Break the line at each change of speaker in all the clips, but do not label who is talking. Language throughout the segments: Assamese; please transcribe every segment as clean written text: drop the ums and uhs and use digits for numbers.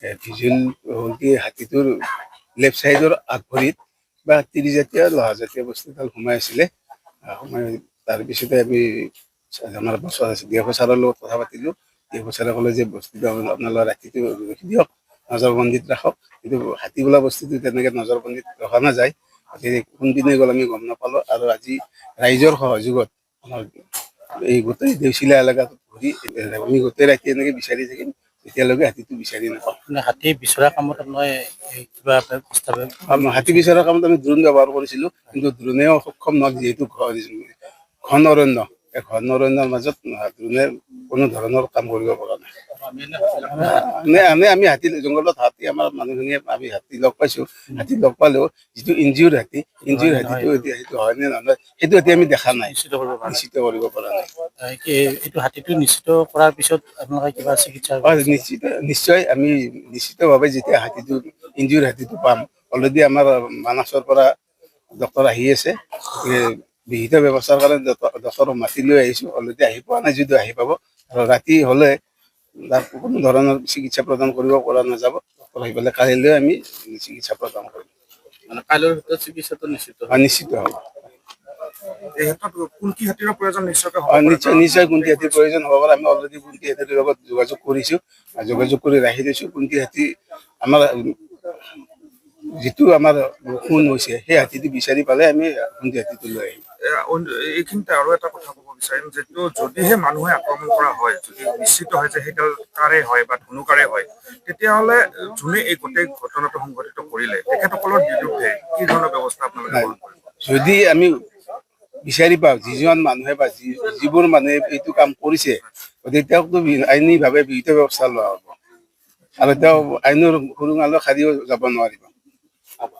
ভিজুৱেল হ'ল কি হাতীটোৰ লেফ্ট চাইডৰ আগভৰিত বা তিৰিজাতীয় লহাজাতীয় বস্তু এডাল সোমাই আছিলে। সোমাই তাৰপিছতে আমি আমাৰ বছৰ আছে ডিএফঅ ছাৰৰ লগত কথা পাতিলোঁ। ডিএফঅ ছাৰে ক'লে যে বস্তুটো আপোনালোকে ৰাতিটো ৰখি দিয়ক, নজৰবন্দীত ৰাখক। কিন্তু হাতী বোলা বস্তুটো তেনেকৈ নজৰবন্দীত ৰখা নাযায়। কোনপিনে গ'ল আমি গম নাপালোঁ। আৰু আজি ৰাইজৰ সহযোগত আমাৰ এই গোটেই দেউচিলা এলেকাত ঘূৰি আমি গোটেই ৰাতি এনেকৈ বিচাৰি থাকিম, এতিয়ালৈকে হাতীটো বিচাৰি নাপাওঁ।
হাতী বিচৰা কামত আপোনাৰ কিবা
হাতী বিচৰাৰ কামত আমি ড্ৰোন ব্যৱহাৰ কৰিছিলোঁ, কিন্তু ড্ৰোনেও সক্ষম নহয়, যিহেতু ঘন অৰণ্য। এই ঘন অৰণ্যৰ মাজত ড্ৰোনে কোনো ধৰণৰ কাম কৰিব পৰা নাই। আমি হাতী জংঘলত হাতী আমাৰ মানুহখিনিয়ে আমি হাতী লগ পাইছোঁ। হাতী লগ পালেও যিটো ইনজিউৰ হাতীটো এতিয়া সেইটো হয় নে নহয় সেইটো এতিয়া আমি দেখা নাই, নিশ্চিত কৰিব পৰা নাই।
এইটো হাতীটো নিশ্চিত কৰাৰ পিছত আপোনালোকে কিবা চিকিৎসা
নিশ্চয় আমি নিশ্চিতভাৱে যেতিয়া হাতীটো ইনজিউৰ হাতীটো পাম, অলৰেডি আমাৰ মানসৰ পৰা ডক্তৰ আহি আছে। বিহিত ব্যৱস্থাৰ কাৰণে ডক্তৰক মাতি লৈ আহিছোঁ। অলৰেডি আহি পোৱা নাই, যদিও আহি পাব। আৰু ৰাতি হ'লে তাক কোনো ধৰণৰ চিকিৎসা প্ৰদান কৰিব পৰা নাযাব। ডক্তৰ আহি পেলাই কালিলৈ আমি চিকিৎসা প্ৰদান কৰিম।
মানে কাইলৈৰ ভিতৰত চিকিৎসাটো
নিশ্চিত হ'ব।
কোনটি হাতীৰ প্ৰয়োজন
নিশ্চয় কোনটি হাতীৰ প্ৰয়োজন হ'ব পাৰে। আমি অলৰেডি কোনটি হাতীৰ লগত যোগাযোগ কৰিছোঁ, যোগাযোগ কৰি ৰাখি দিছোঁ। কোনটি হাতী আমাৰ যিটো আমাৰ খুন হৈছে সেই হাতীটো বিচাৰি পালে আমি কোনটি হাতীটো লৈ আহিম।
এইখিনিতে আৰু এটা কথা ক'ব বিচাৰিম, যিটো যদিহে মানুহে আক্ৰমণ কৰা হয়, যদি নিশ্চিত হয় যে সেইডাল কাৰে হয় বা ধনুকাৰে হয়, তেতিয়াহ'লে যোনে এই গোটেই ঘটনাটো সংঘটিত কৰিলে তেখেতসকলৰ বিৰুদ্ধে কি ধৰণৰ ব্যৱস্থা আপোনালোকে গ্ৰহণ কৰিব?
যদি আমি বিচাৰি পাওঁ যিজন মানুহে বা যিবোৰ মানুহে এইটো কাম কৰিছে, গতিকে তেওঁকতো আইনীভাৱে বিহিত ব্যৱস্থা লোৱা হ'ব। আৰু তেওঁ আইনৰ সুৰুঙালৈ সাৰিও যাব নোৱাৰিব।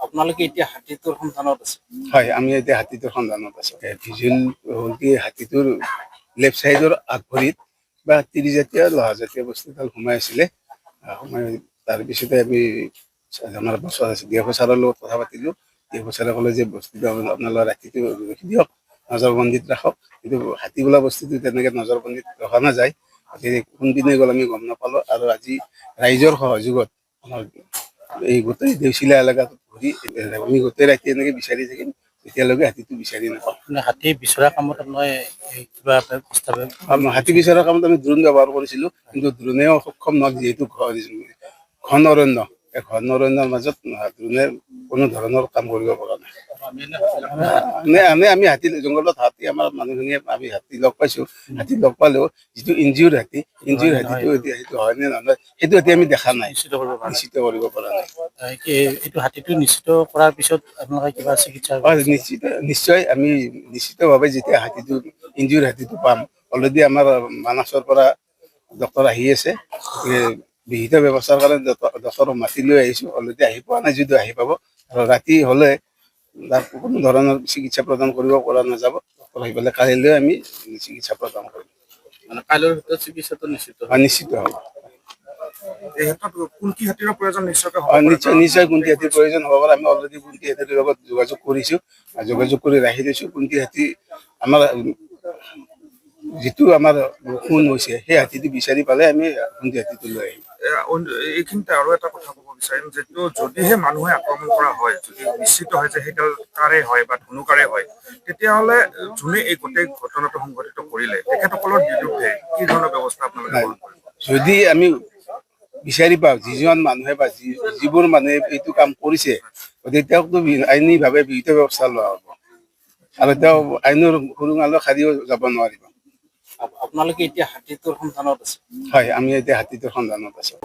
আপোনালোকে এতিয়া হাতীটোৰ সন্ধানত আছে?
হয়, আমি এতিয়া হাতীটোৰ সন্ধানত আছোঁ। ভিজুৱেল হ'ল কি হাতীটোৰ লেফ্ট চাইডৰ আগভৰিত বা তিৰিজাতীয় লহাজাতীয় বস্তু এডাল সোমাই আছিলে। সোমাই তাৰপিছতে আমি আমাৰ বছৰ আছে ডিএফঅ ছাৰৰ লগত কথা পাতিলোঁ। ডিএফঅ ছাৰে ক'লে যে বস্তুটো আপোনালোকে ৰাতিটো ৰখি দিয়ক, নজৰবন্দীত ৰাখক। কিন্তু হাতী বোলা বস্তুটো তেনেকৈ নজৰবন্দীত ৰখা নাযায়। কোনপিনে গ'ল আমি গম নাপালোঁ। আৰু আজি ৰাইজৰ সহযোগত আমাৰ এই গোটেই দেউচিলা এলেকাত ঘূৰি আমি গোটেই ৰাতি এনেকৈ বিচাৰি থাকিম, এতিয়ালৈকে হাতীটো বিচাৰি নাপাওঁ।
হাতী বিচৰা কামত আপোনাৰ কিবা
হাতী বিচৰাৰ কামত আমি ড্ৰোন ব্যৱহাৰ কৰিছিলোঁ, কিন্তু ড্ৰোনেও সক্ষম নহয়, যিহেতু ঘন অৰণ্য। এই ঘন অৰণ্যৰ মাজত ড্ৰোনে কোনো ধৰণৰ কাম কৰিব পৰা নাই। আমি হাতী জংঘলত হাতী আমাৰ মানুহখিনিয়ে আমি হাতী লগ পাইছোঁ। হাতী লগ পালেও যিটো ইনজিউৰ হাতীটো এতিয়া সেইটো হয় নে নহয় সেইটো এতিয়া আমি দেখা নাই, নিশ্চিত কৰিব পৰা নাই।
এইটো হাতীটো নিশ্চিত কৰাৰ পিছত আপোনালোকে কিবা চিকিৎসা
নিশ্চয় আমি নিশ্চিতভাৱে যেতিয়া হাতীটো ইনজিউৰ হাতীটো পাম, অলৰেডি আমাৰ মানসৰ পৰা ডক্তৰ আহি আছে। বিহিত ব্যৱস্থাৰ কাৰণে ডক্তৰক মাতি লৈ আহিছোঁ। অলৰেডি আহি পোৱা নাই, যদিও আহি পাব। আৰু ৰাতি হ'লে তাক কোনো ধৰণৰ চিকিৎসা প্ৰদান কৰিব পৰা নাযাব। ডক্তৰ আহি পেলাই কালিলৈ আমি চিকিৎসা প্ৰদান কৰিম।
মানে কাইলৈৰ ভিতৰত চিকিৎসাটো
নিশ্চিত হ'ব।
কোনটি হাতীৰ প্ৰয়োজন
নিশ্চয় কোনটি হাতীৰ প্ৰয়োজন হ'ব পাৰে। আমি অলৰেডি কোনটি হাতীৰ লগত যোগাযোগ কৰিছোঁ, যোগাযোগ কৰি ৰাখি দিছোঁ। কোনটি হাতী আমাৰ যিটো আমাৰ খুন হৈছে সেই হাতীটো বিচাৰি পালে আমি কোনটি হাতীটো লৈ আহিম।
এইখিনিতে আৰু এটা কথা ক'ব বিচাৰিম, যিটো যদিহে মানুহে আক্ৰমণ কৰা হয়, যদি নিশ্চিত হয় যে সেইডাল কাৰে হয় বা ধনুকাৰে হয়, তেতিয়াহ'লে যোনে এই গোটেই ঘটনাটো সংঘটিত কৰিলে তেখেতসকলৰ বিৰুদ্ধে কি ধৰণৰ ব্যৱস্থা আপোনালোকে গ্ৰহণ কৰিব?
যদি আমি বিচাৰি পাওঁ যিজন মানুহে বা যিবোৰ মানুহে এইটো কাম কৰিছে, গতিকে তেওঁকতো আইনীভাৱে বিহিত ব্যৱস্থা লোৱা হ'ব। আৰু তেওঁ আইনৰ সুৰুঙালৈ সাৰিও যাব নোৱাৰিব।
আপোনালোকে এতিয়া হাতীটোৰ সন্ধানত আছে?
হয়, আমি এতিয়া হাতীটোৰ সন্ধানত আছোঁ।